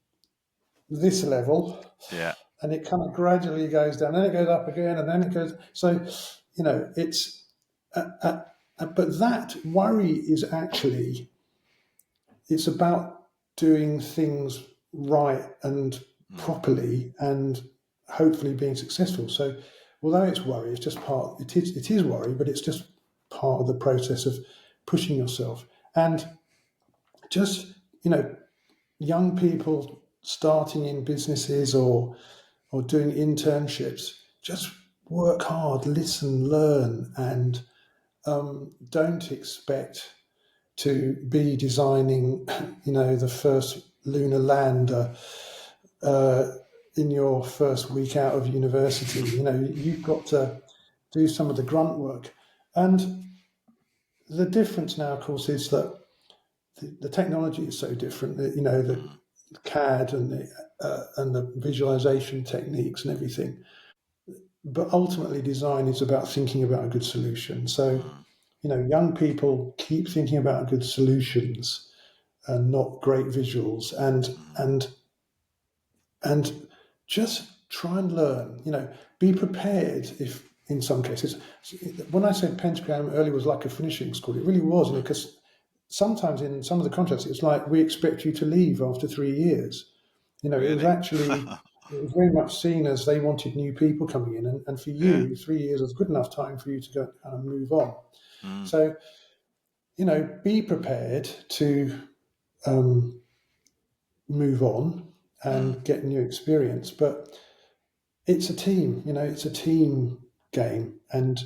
this level. Yeah. And it kind of gradually goes down, then it goes up again, and then it goes. So, it's. But that worry is actually, it's about doing things right and properly, and hopefully being successful. So, although it's worry, it's just part. It is worry, but it's just part of the process of pushing yourself. And just young people starting in businesses or doing internships, just work hard, listen, learn, and don't expect to be designing, the first lunar lander in your first week out of university. You've got to do some of the grunt work. And the difference now, of course, is that the technology is so different. The CAD and the visualization techniques and everything. But ultimately, design is about thinking about a good solution. So, young people keep thinking about good solutions and not great visuals, and just try and learn. Be prepared. If in some cases, when I said Pentagram earlier was like a finishing school, it really was, because sometimes in some of the contracts, it's like, we expect you to leave after 3 years. Really? It was actually, it was very much seen as they wanted new people coming in. And for you, 3 years was good enough time for you to go and move on. So, be prepared to move on and get new experience. But it's a team, it's a team game. And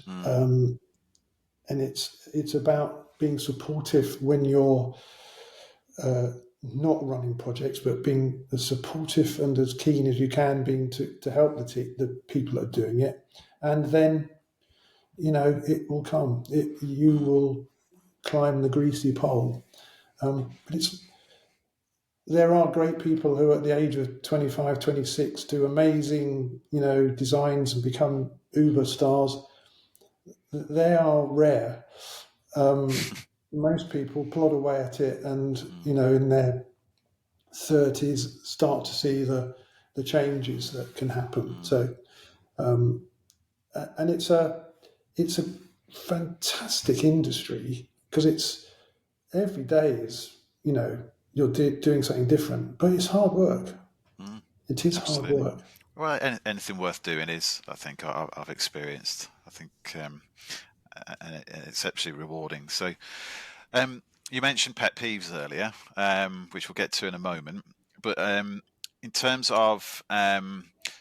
it's about being supportive when you're not running projects, but being as supportive and as keen as you can, being to help the people that are doing it, and then it will come. You will climb the greasy pole. But there are great people who, at the age of 25, 26, do amazing designs and become uber stars. They are rare. Most people plod away at it, and in their 30s start to see the changes that can happen. So, and it's a fantastic industry, because it's every day is you're doing something different, but it's hard work. It is Absolutely. hard work. Well, anything worth doing is, I think, I've experienced. I think, and it's actually rewarding. So, you mentioned pet peeves earlier, which we'll get to in a moment. But in terms of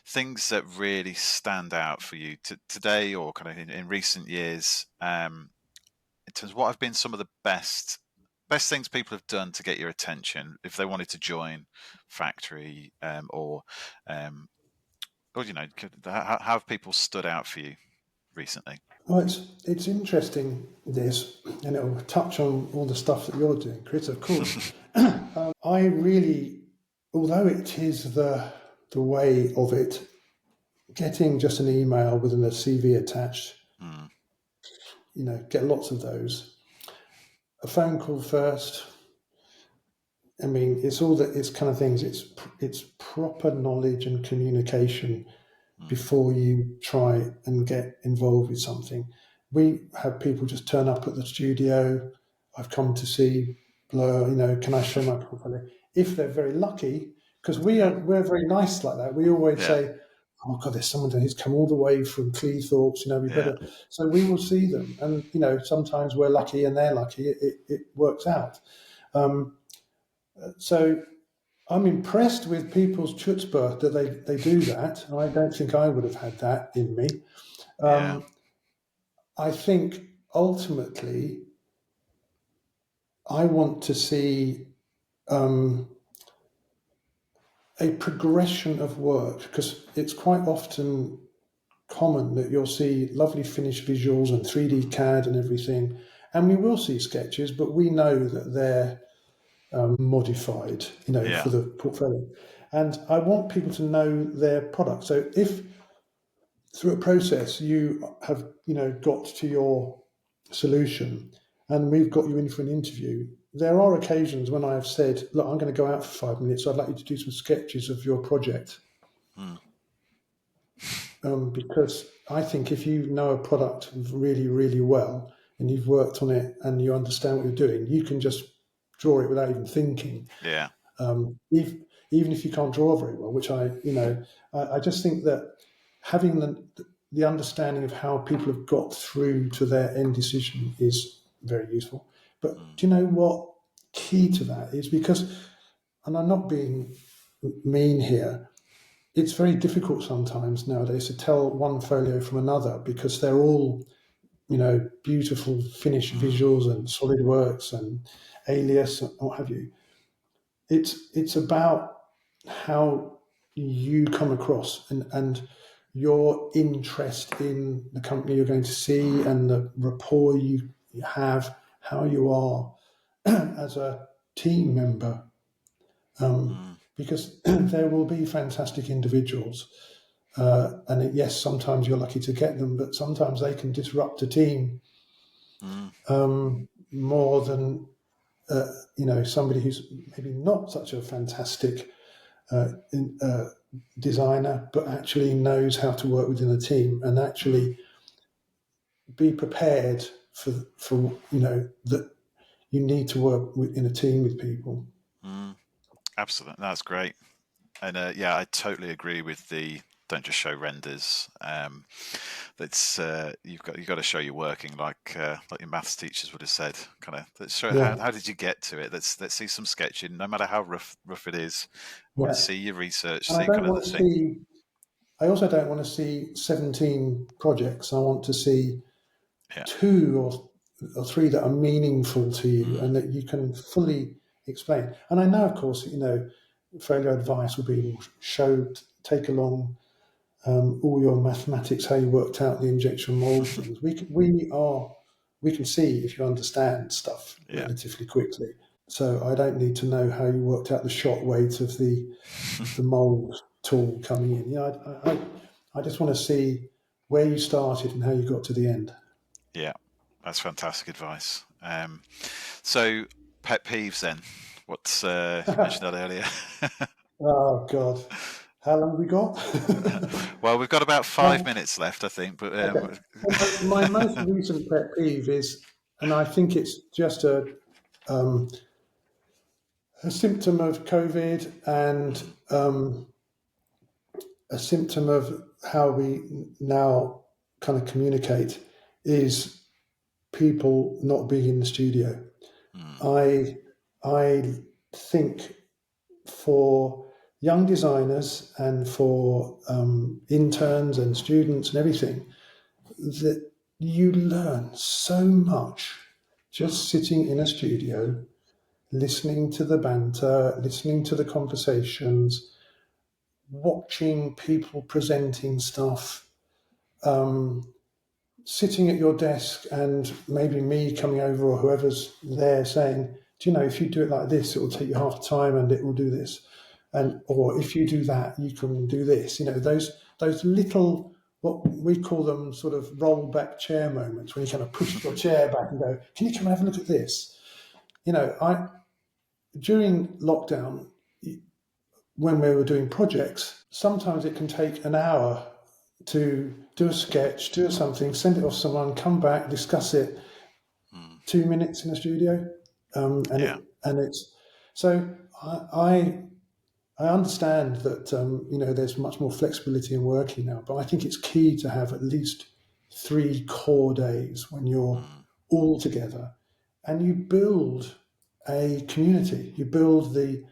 things that really stand out for you today, or kind of in recent years, in terms of what have been some of the best things people have done to get your attention if they wanted to join Factory, or how have people stood out for you recently? Well, it's interesting, this, and it'll touch on all the stuff that you're doing, Chris, of course. I really, although it is the way of it, getting just an email with a CV attached, get lots of those. A phone call first. I mean, it's all that. It's kind of things. It's proper knowledge and communication before you try and get involved with something. We have people just turn up at the studio. I've come to see Blur. Can I show my portfolio? If they're very lucky, because we're very nice like that. We always say, "Oh God, there's someone who's come all the way from Cleethorpes. We better." So we will see them, and sometimes we're lucky and they're lucky. It works out. So I'm impressed with people's chutzpah that they do that. I don't think I would have had that in me. I think ultimately I want to see a progression of work, because it's quite often common that you'll see lovely finished visuals and 3D CAD and everything, and we will see sketches, but we know that they're modified, for the portfolio. And I want people to know their product. So if through a process you have, got to your solution and we've got you in for an interview, there are occasions when I have said, look, I'm going to go out for 5 minutes. I'd like you to do some sketches of your project. Because I think if you know a product really, really well and you've worked on it and you understand what you're doing, you can just draw it without even thinking. Even if you can't draw very well, which I just think that having the understanding of how people have got through to their end decision is very useful. But do you know what key to that is? Because, and I'm not being mean here, it's very difficult sometimes nowadays to tell one folio from another, because they're all, beautiful finished visuals and SolidWorks and Alias and what have you. It's about how you come across and your interest in the company you're going to see and the rapport you have, how you are as a team member. Because there will be fantastic individuals, and yes, sometimes you're lucky to get them, but sometimes they can disrupt a team more than somebody who's maybe not such a fantastic designer, but actually knows how to work within a team and actually be prepared for that you need to work in a team with people. Absolutely, that's great. And I totally agree with the don't just show renders. That's you've got to show you're working, like your maths teachers would have said. Kind of let's show how did you get to it. Let's see some sketching, no matter how rough it is. Want to see your research. And see kind of the thing. I also don't want to see 17 projects. I want to see 2 or 3 that are meaningful to you and that you can fully explain. And I know, of course, folio advice will be take along all your mathematics, how you worked out the injection mold things. We can see if you understand stuff relatively quickly. So I don't need to know how you worked out the shot weight of the mold tool coming in. I just want to see where you started and how you got to the end. Yeah, that's fantastic advice. So pet peeves then. What's you mentioned that earlier? Oh God, how long have we got? Well, we've got about 5 minutes left, I think. But okay. My most recent pet peeve is, and I think it's just a symptom of COVID and a symptom of how we now kind of communicate, is people not being in the studio. I think for young designers and for interns and students and everything, that you learn so much just sitting in a studio, listening to the banter, listening to the conversations, watching people presenting stuff, sitting at your desk and maybe me coming over or whoever's there saying, do you know, if you do it like this, it will take you half the time and it will do this. And or if you do that, you can do this. You know, those little, what we call them sort of roll back chair moments, when you kind of push your chair back and go, can you come and have a look at this? You know, during lockdown, when we were doing projects, sometimes it can take an hour to do a sketch, do something, send it off to someone, come back, discuss it. 2 minutes in the studio, it's so I understand that you know, there's much more flexibility in working now, but I think it's key to have at least 3 core days when you're all together and you build a community. You build the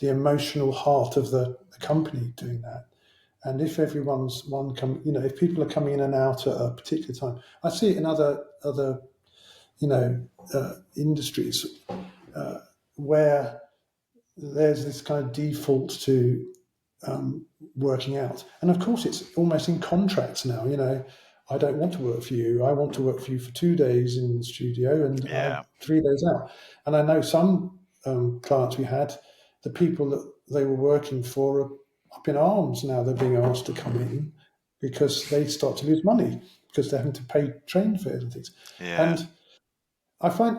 emotional heart of the company doing that. And if everyone's if people are coming in and out at a particular time, I see it in other industries where there's this kind of default to working out. And of course, it's almost in contracts now. You know, I don't want to work for you. I want to work for you for 2 days in the studio and 3 days out. And I know some clients we had, the people that they were working for are up in arms now. They're being asked to come in because they start to lose money because they're having to pay train fares and things. And I find,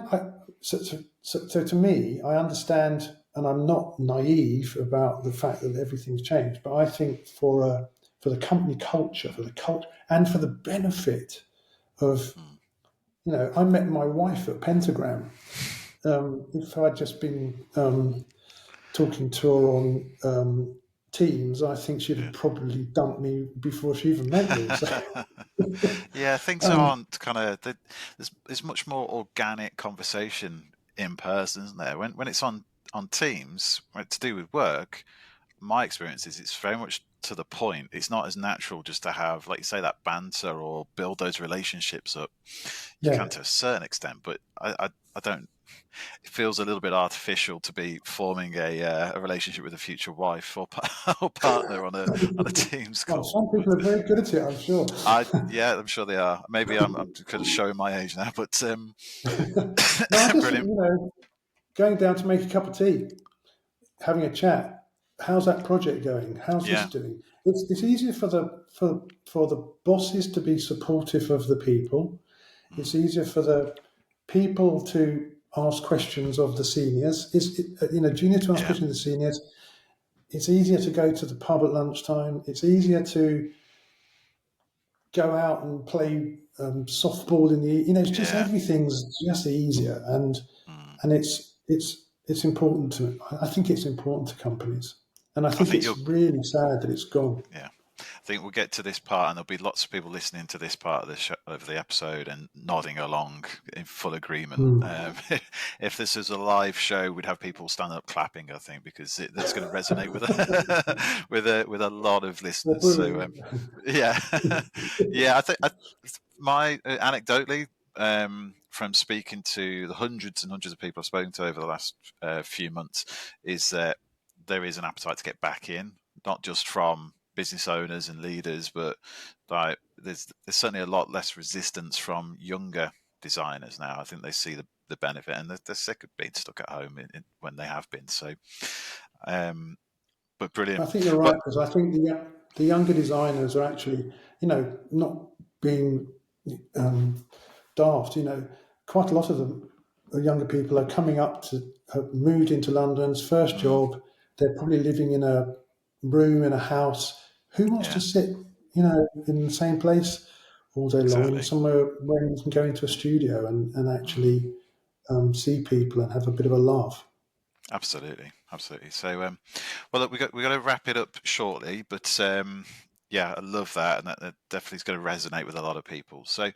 so to me, I understand, and I'm not naive about the fact that everything's changed, but I think for the company culture, and for the benefit of, you know, I met my wife at Pentagram. If I'd just been talking to her on Teams, I think she'd have probably dumped me before she even met me. So. Yeah, things aren't kind of. There's much more organic conversation in person, isn't there? When it's on Teams, when it's to do with work, my experience is it's very much to the point. It's not as natural just to have, like you say, that banter or build those relationships up. You can to a certain extent, but I don't. It feels a little bit artificial to be forming a relationship with a future wife or partner on a Teams call. Well, some people are very good at it, I'm sure. I'm sure they are. Maybe I'm kind of showing my age now, but no, I just think, you know, going down to make a cup of tea, having a chat. How's that project going? How's this doing? It's easier for the bosses to be supportive of the people. It's easier for the people to ask questions of the seniors. Junior to ask questions of the seniors. It's easier to go to the pub at lunchtime. It's easier to go out and play softball in the. It's just everything's just easier, and it's important to. I think it's important to companies, and I think it's really sad that it's gone. Yeah. I think we'll get to this part, and there'll be lots of people listening to this part of the show, of the episode, and nodding along in full agreement. If this is a live show, we'd have people stand up clapping. I think because that's going to resonate with with a lot of listeners. So I think my anecdotally, from speaking to the hundreds and hundreds of people I've spoken to over the last few months, is that there is an appetite to get back in, not just from business owners and leaders, but like there's certainly a lot less resistance from younger designers now. I think they see the benefit, and they're sick of being stuck at home when they have been. So, but brilliant. I think you're right, because I think the younger designers are actually, not being daft. Quite a lot of them, the younger people, are coming up to have moved into London's first job. They're probably living in a room in a house. Who wants to sit, in the same place all day long, somewhere where you can go into a studio and actually see people and have a bit of a laugh? Absolutely. So, well, look, we got to wrap it up shortly, but I love that, and that definitely is going to resonate with a lot of people. So,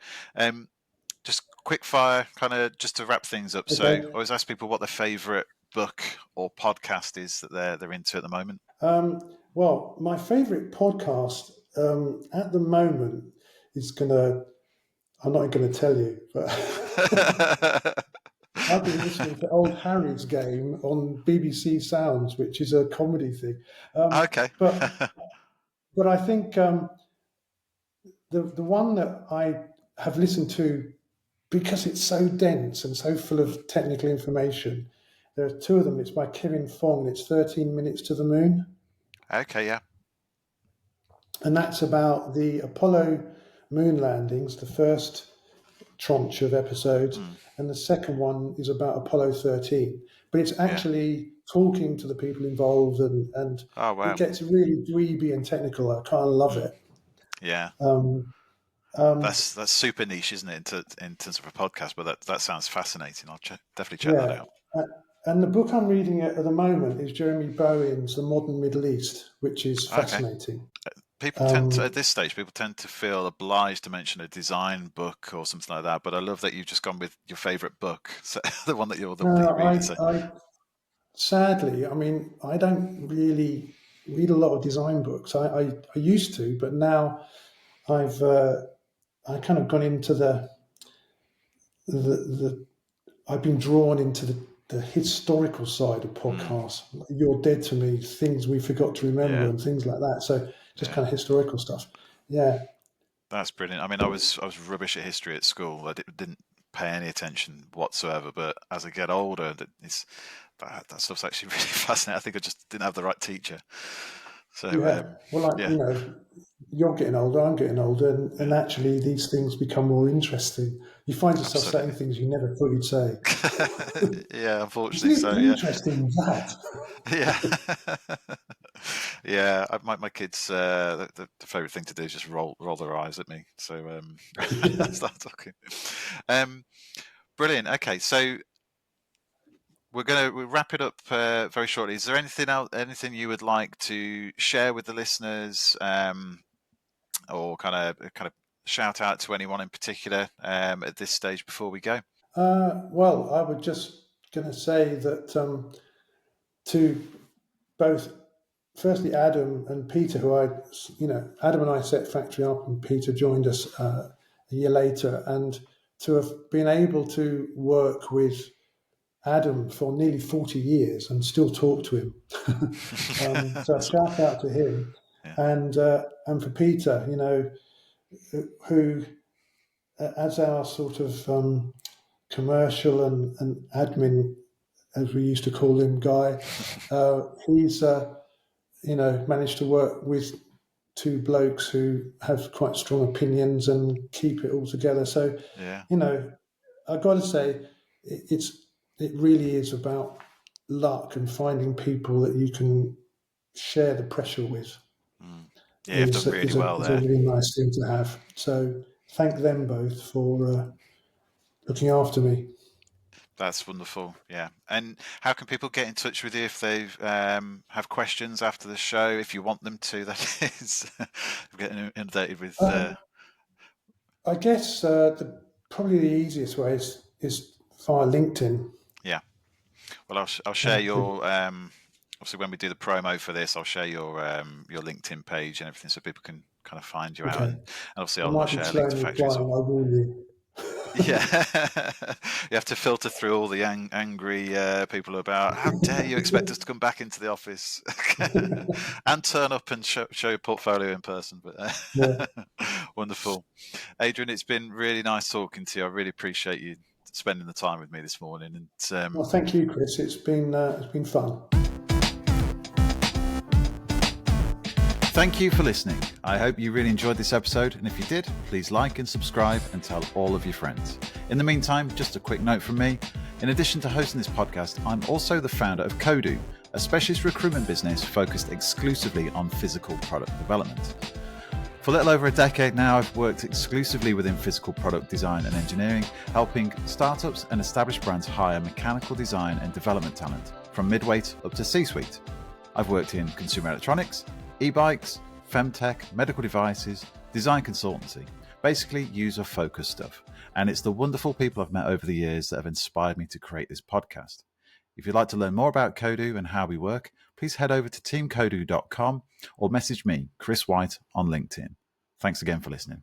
just quick fire, kind of just to wrap things up. Okay. So, I always ask people what their favourite book or podcast is that they're into at the moment. Well, my favourite podcast at the moment is I'm not going to tell you, but I've been listening to Old Harry's Game on BBC Sounds, which is a comedy thing. Okay. But I think the one that I have listened to, because it's so dense and so full of technical information, there are two of them. It's by Kevin Fong. It's 13 Minutes to the Moon. Okay, yeah. And that's about the Apollo moon landings, the first tranche of episodes, and the second one is about Apollo 13. But it's actually talking to the people involved, and Oh, wow. it gets really dweeby and technical. I kind of love it. Yeah. That's super niche, isn't it, in terms of a podcast? But that sounds fascinating. I'll definitely check that out. And the book I'm reading at the moment is Jeremy Bowen's The Modern Middle East, which is fascinating. People tend to, at this stage, people tend to feel obliged to mention a design book or something like that. But I love that you've just gone with your favourite book, so the one that you're reading. Sadly, I mean, I don't really read a lot of design books. I used to, but now I've kind of gone into the I've been drawn into the historical side of podcasts. You're Dead to Me, Things We Forgot to Remember, and things like that. So just kind of historical stuff. Yeah. That's brilliant. I mean, I was rubbish at history at school. I didn't pay any attention whatsoever. But as I get older, that stuff's actually really fascinating. I think I just didn't have the right teacher. So you know, you're getting older, I'm getting older, and actually these things become more interesting. You find yourself saying things you never thought you'd say. Yeah, unfortunately. Isn't it interesting that? Yeah. My kids, the favourite thing to do is just roll their eyes at me. So start talking. Brilliant. Okay, so we'll wrap it up very shortly. Is there anything you would like to share with the listeners, or kind of shout out to anyone in particular at this stage before we go? Well, I was just going to say that to both, firstly, Adam and Peter, Adam and I set Factory up, and Peter joined us a year later, and to have been able to work with Adam for nearly 40 years and still talk to him. So a shout out to him. And for Peter, who, as our sort of commercial and admin, as we used to call him, guy, he's managed to work with two blokes who have quite strong opinions and keep it all together. So, I've got to say, it really is about luck and finding people that you can share the pressure with. Yeah, you've done really well there. It's a really nice thing to have. So thank them both for looking after me. That's wonderful. Yeah. And how can people get in touch with you if they have questions after the show, if you want them to, that is? Getting inundated with... I guess probably the easiest way is via LinkedIn. Yeah. Well, I'll share your... obviously, when we do the promo for this, I'll share your LinkedIn page and everything so people can kind of find you out. And obviously, I'll share a link to Factory as well. I warn you. Yeah, you have to filter through all the angry people about how dare you expect us to come back into the office and turn up and show your portfolio in person. But wonderful, Adrian. It's been really nice talking to you. I really appreciate you spending the time with me this morning. And well, thank you, Chris. It's been fun. Thank you for listening. I hope you really enjoyed this episode, and if you did, please like and subscribe and tell all of your friends. In the meantime, just a quick note from me. In addition to hosting this podcast, I'm also the founder of Kodu, a specialist recruitment business focused exclusively on physical product development. For a little over a decade now, I've worked exclusively within physical product design and engineering, helping startups and established brands hire mechanical design and development talent from mid-weight up to C-suite. I've worked in consumer electronics, e-bikes, femtech, medical devices, design consultancy, basically user-focused stuff. And it's the wonderful people I've met over the years that have inspired me to create this podcast. If you'd like to learn more about Kodu and how we work, please head over to teamkodu.com or message me, Chris Whyte, on LinkedIn. Thanks again for listening.